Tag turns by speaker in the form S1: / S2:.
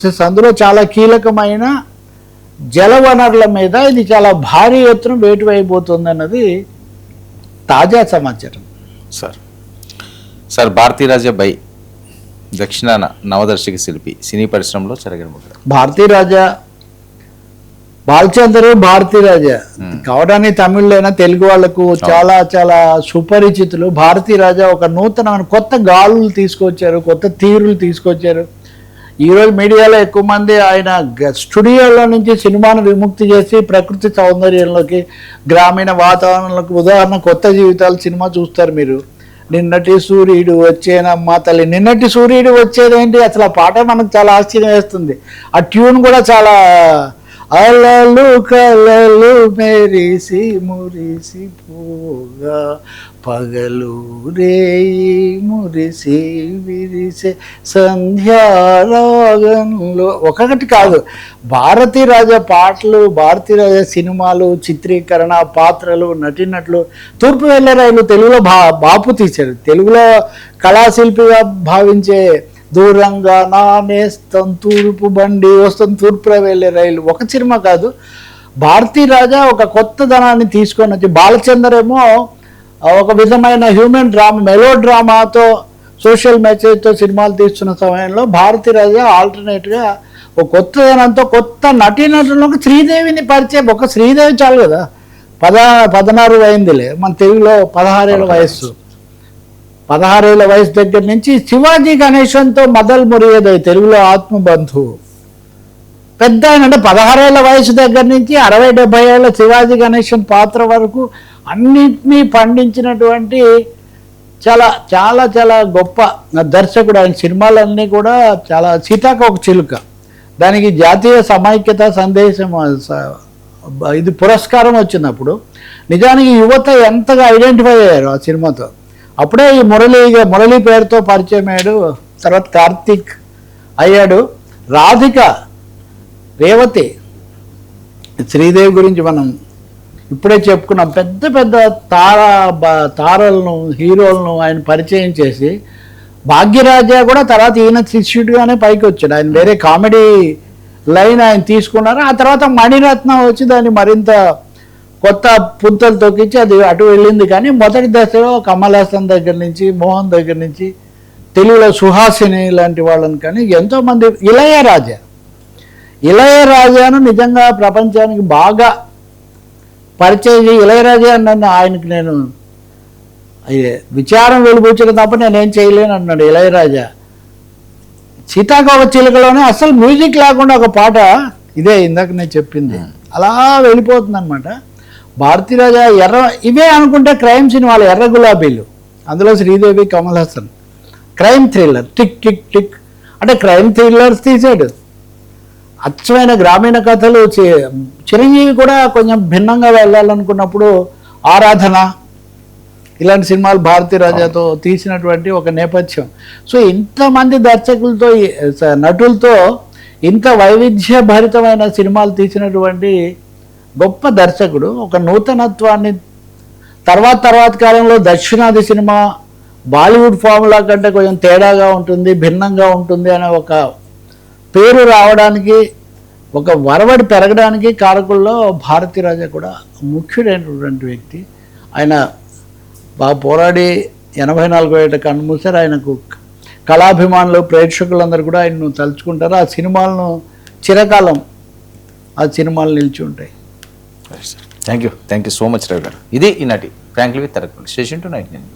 S1: అందులో చాలా కీలకమైన జల వనరుల మీద ఇది చాలా భారీ ఎత్తున వేటు అయిపోతుంది అన్నది తాజా సమాచారం.
S2: సార్ భారతీరాజా బై దక్షిణాన నవదర్శక శిల్పి సినీ పరిశ్రమలో చెరగడముద్ర.
S1: భారతీరాజా బాలచందర్ భారతీరాజా కావడానికి తమిళైనా తెలుగు వాళ్లకు చాలా చాలా సుపరిచితులు. భారతీరాజా ఒక నూతనమైన కొత్త గాలులు తీసుకొచ్చారు, కొత్త తీరులు తీసుకొచ్చారు. ఈరోజు మీడియాలో ఎక్కువ మంది ఆయన స్టూడియోలో నుంచి సినిమాను విముక్తి చేసి ప్రకృతి సౌందర్యంలోకి, గ్రామీణ వాతావరణంలోకి, ఉదాహరణ కొత్త జీవితాలు సినిమా చూస్తారు మీరు. నిన్నటి సూర్యుడు వచ్చేనమ్మా తల్లి, నిన్నటి సూర్యుడు వచ్చేదేంటి అసలు ఆ పాట మనకు చాలా ఆశ్చర్యం వేస్తుంది. ఆ ట్యూన్ కూడా చాలా అలలు కలలు మెరిసి మురిసి పోగా పగలు రేయి మురిసి విరిసే సంధ్యారాగంలో ఒకటి కాదు. భారతీరాజా పాటలు, భారతీరాజా సినిమాలు, చిత్రీకరణ, పాత్రలు, నటినట్లు. తూర్పు వెళ్ళే రైలు తెలుగులో బాపు తీశారు. తెలుగులో కళాశిల్పిగా భావించే దూరంగా నానేస్తం తూర్పు బండి వస్తుంది, తూర్పులో వెళ్ళే రైలు ఒక సినిమా కాదు. భారతీరాజా ఒక కొత్త ధనాన్ని తీసుకొని వచ్చి, బాలచందర్ ఏమో ఒక విధమైన హ్యూమన్ డ్రామా, మెలో డ్రామాతో, సోషల్ మెసేజ్తో సినిమాలు తీస్తున్న సమయంలో భారతీరాజా ఆల్టర్నేట్గా ఒక కొత్త ధనంతో కొత్త నటీనటులకు శ్రీదేవిని పరిచయం. ఒక శ్రీదేవి చాలు కదా, 16 అయిందిలే, మన తెలుగులో 16 ఏళ్ళ వయస్సు. 16 ఏళ్ళ వయసు దగ్గర నుంచి శివాజీ గణేశన్తో మదల్ మురియదై తెలుగులో ఆత్మబంధువు పెద్ద ఆయన, అంటే 16 ఏళ్ళ వయసు దగ్గర నుంచి 60-70 ఏళ్ళ శివాజీ గణేశన్ పాత్ర వరకు అన్నిటినీ పండించినటువంటి చాలా చాలా చాలా గొప్ప దర్శకుడు. ఆయన సినిమాలన్నీ కూడా చాలా సీతాకోక చిలుక, దానికి జాతీయ సమైక్యత సందేశం ఇది పురస్కారం వచ్చినప్పుడు నిజానికి యువత ఎంతగా ఐడెంటిఫై అయ్యారు ఆ సినిమాతో. అప్పుడే ఈ మురళీ పేరుతో పరిచయం అయ్యాడు. తర్వాత కార్తీక్ అయ్యాడు. రాధిక, రేవతి, శ్రీదేవి గురించి మనం ఇప్పుడే చెప్పుకున్నాం. పెద్ద పెద్ద తారలను, హీరోలను ఆయన పరిచయం చేసి, భాగ్యరాజా కూడా తర్వాత ఈయన శిష్యుడిగానే పైకి వచ్చాడు. ఆయన వేరే కామెడీ లైన్ ఆయన తీసుకున్నారు. ఆ తర్వాత మణిరత్నం వచ్చి దాన్ని మరింత కొత్త పుంతలు తొక్కించి అది అటు వెళ్ళింది. కానీ మొదటి దశలో కమల్ హాసన్ దగ్గర నుంచి, మోహన్ దగ్గర నుంచి, తెలుగులో సుహాసిని లాంటి వాళ్ళని, కానీ ఎంతోమంది, ఇళయరాజాను నిజంగా ప్రపంచానికి బాగా పరిచయం. ఇళయరాజా నన్ను ఆయనకి నేను విచారం వెలిబుచ్చడం తప్ప నేనేం చేయలేను అన్నాడు ఇళయరాజా. సీతాకోక చిలుకలోనే అసలు మ్యూజిక్ లేకుండా ఒక పాట, ఇదే ఇందాక నేను చెప్పింది, అలా వెళ్ళిపోతుంది అనమాట. భారతీరాజా ఇవే అనుకుంటే క్రైమ్ సినిమాలు, ఎర్ర గులాబీలు, అందులో Sridevi, Kamal Haasan, crime thriller, tick tick tick అంటే క్రైమ్ థ్రిల్లర్స్ తీసాడు. అచ్చమైన గ్రామీణ కథలు. చిరంజీవి కూడా కొంచెం భిన్నంగా వెళ్ళాలనుకున్నప్పుడు ఆరాధన, ఇలాంటి సినిమాలు భారతీరాజాతో తీసినటువంటి ఒక నేపథ్యం. సో ఇంతమంది దర్శకులతో, నటులతో ఇంత వైవిధ్యభరితమైన సినిమాలు తీసినటువంటి గొప్ప దర్శకుడు. ఒక నూతనత్వాన్ని తర్వాత కాలంలో దక్షిణాది సినిమా బాలీవుడ్ ఫార్ములా కంటే కొంచెం తేడాగా ఉంటుంది, భిన్నంగా ఉంటుంది అనే ఒక పేరు రావడానికి, ఒక వరవడి పెరగడానికి కారకుల్లో భారతీరాజా కూడా ముఖ్యుడైనటువంటి వ్యక్తి. ఆయన బాగా పోరాడి 84 ఏట కన్నుమూసారు. ఆయనకు కళాభిమానులు, ప్రేక్షకులందరూ కూడా ఆయన్ను తలుచుకుంటారు. ఆ సినిమాలను చిరకాలం ఆ సినిమాలు నిలిచి ఉంటాయి.
S2: Thank you so much Ravi గారు. ఇది ఈనాటి frankly with Tarak. Station to 99.